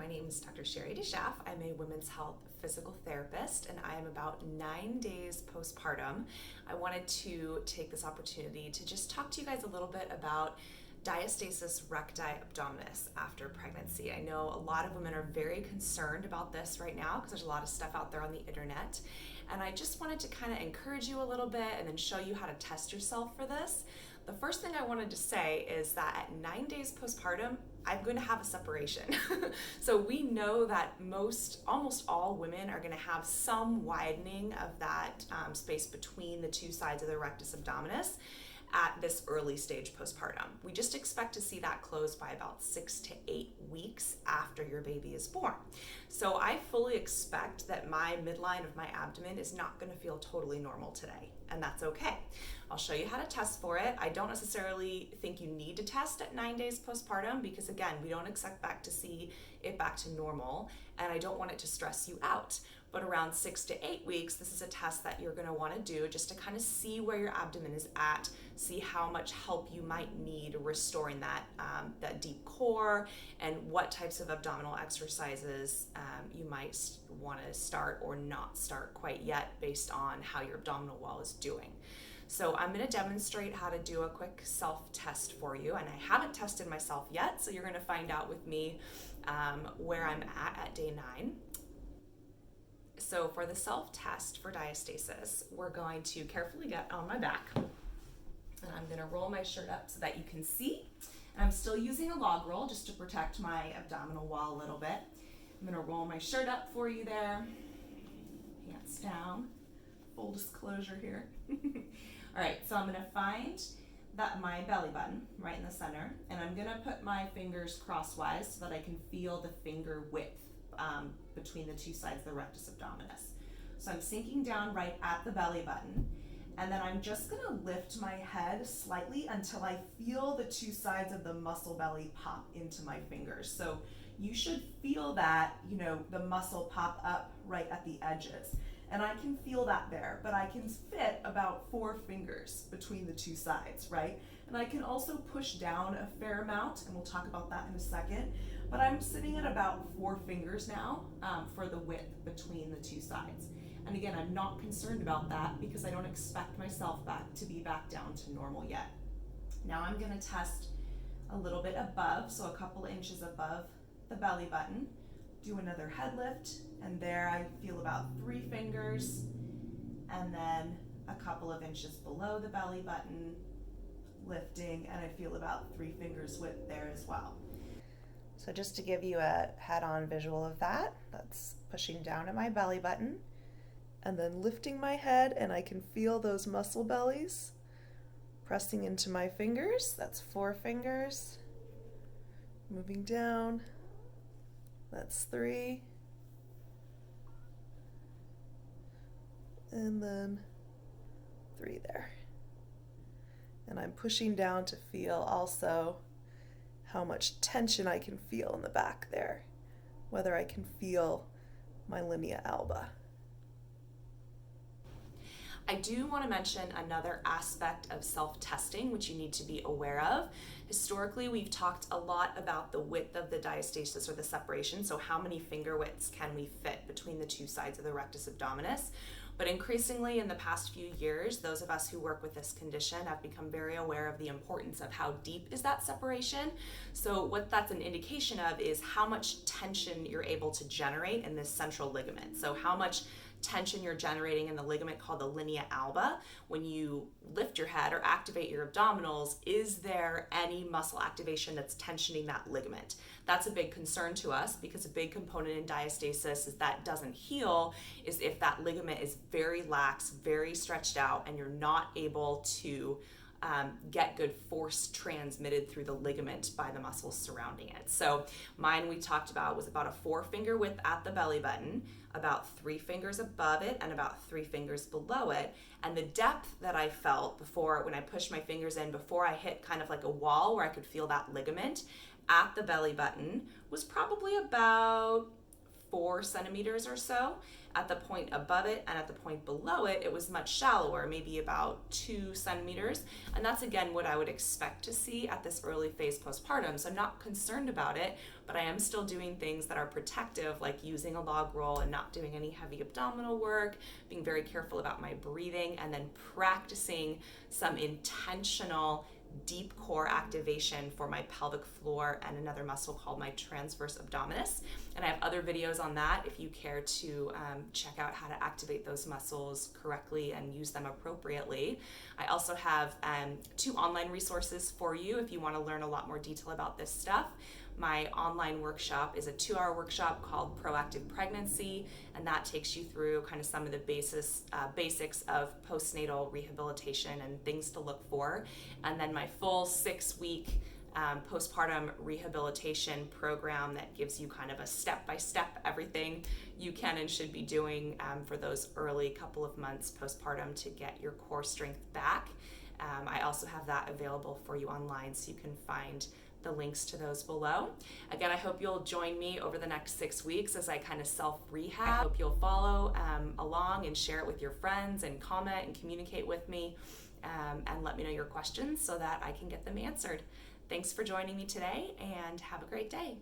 my name is Dr. Sherry DeSchaff. I'm a women's health physical therapist, and I am about 9 days postpartum. I wanted to take this opportunity to just talk to you guys a little bit about diastasis recti abdominis after pregnancy. I know a lot of women are very concerned about this right now because there's a lot of stuff out there on the internet, and I just wanted to kind of encourage you a little bit and then show you how to test yourself for this. The first thing I wanted to say is that at 9 days postpartum, I'm going to have a separation. So we know that almost all women are going to have some widening of that space between the two sides of the rectus abdominis at this early stage postpartum. We just expect to see that close by about 6 to 8 weeks after your baby is born. So I fully expect that my midline of my abdomen is not going to feel totally normal today, and that's okay. I'll show you how to test for it. I don't necessarily think you need to test at 9 days postpartum because, again, we don't expect to see it back to normal, and I don't want it to stress you out. But around 6 to 8 weeks, this is a test that you're going to want to do just to kind of see where your abdomen is at, see how much help you might need restoring that deep core, and what types of abdominal exercises you might want to start or not start quite yet based on how your abdominal wall is doing. So I'm going to demonstrate how to do a quick self-test for you, and I haven't tested myself yet, so you're going to find out with me where I'm at day 9. So for the self-test for diastasis, we're going to carefully get on my back, and I'm going to roll my shirt up so that you can see. And I'm still using a log roll just to protect my abdominal wall a little bit. I'm going to roll my shirt up for you there, pants down, full disclosure here. All right, so I'm going to find my belly button right in the center, and I'm going to put my fingers crosswise so that I can feel the finger width between the two sides of the rectus abdominis. So I'm sinking down right at the belly button, and then I'm just going to lift my head slightly until I feel the two sides of the muscle belly pop into my fingers. So you should feel that, the muscle pop up right at the edges. And I can feel that there, but I can fit about 4 fingers between the two sides, right? And I can also push down a fair amount, and we'll talk about that in a second. But I'm sitting at about 4 fingers now for the width between the two sides. And again, I'm not concerned about that because I don't expect myself to be back down to normal yet. Now I'm gonna test a little bit above, so a couple inches above the belly button. Do another head lift, and there I feel about 3 fingers, and then a couple of inches below the belly button, lifting, and I feel about 3 fingers width there as well. So just to give you a head-on visual of that, that's pushing down at my belly button, and then lifting my head, and I can feel those muscle bellies pressing into my fingers. That's 4 fingers. Moving down. That's 3. And then 3 there. And I'm pushing down to feel also how much tension I can feel in the back there, whether I can feel my linea alba. I do want to mention another aspect of self-testing which you need to be aware of. Historically, we've talked a lot about the width of the diastasis or the separation, so how many finger widths can we fit between the two sides of the rectus abdominis. But increasingly in the past few years, those of us who work with this condition have become very aware of the importance of how deep is that separation. So what that's an indication of is how much tension you're able to generate in this central ligament. So how much tension you're generating in the ligament called the linea alba. When you lift your head or activate your abdominals, is there any muscle activation that's tensioning that ligament? That's a big concern to us because a big component in diastasis is that doesn't heal is if that ligament is very lax, very stretched out, and you're not able to get good force transmitted through the ligament by the muscles surrounding it. So mine we talked about was about a 4 finger width at the belly button, about 3 fingers above it, and about 3 fingers below it. And the depth that I felt before, when I pushed my fingers in, before I hit kind of like a wall where I could feel that ligament at the belly button, was probably about 4 centimeters or so. At the point above it and at the point below it, it was much shallower, maybe about 2 centimeters. And that's again what I would expect to see at this early phase postpartum. So I'm not concerned about it, but I am still doing things that are protective, like using a log roll and not doing any heavy abdominal work, being very careful about my breathing, and then practicing some intentional deep core activation for my pelvic floor and another muscle called my transverse abdominis. And I have other videos on that if you care to check out how to activate those muscles correctly and use them appropriately. I also have 2 online resources for you if you want to learn a lot more detail about this stuff. My online workshop is a 2-hour workshop called Proactive Pregnancy, and that takes you through kind of some of the basics of postnatal rehabilitation and things to look for. And then my full 6-week postpartum rehabilitation program that gives you kind of a step-by-step everything you can and should be doing for those early couple of months postpartum to get your core strength back. I also have that available for you online, so you can find the links to those below. Again, I hope you'll join me over the next 6 weeks as I kind of self-rehab. I hope you'll follow along and share it with your friends and comment and communicate with me and let me know your questions so that I can get them answered. Thanks for joining me today, and have a great day.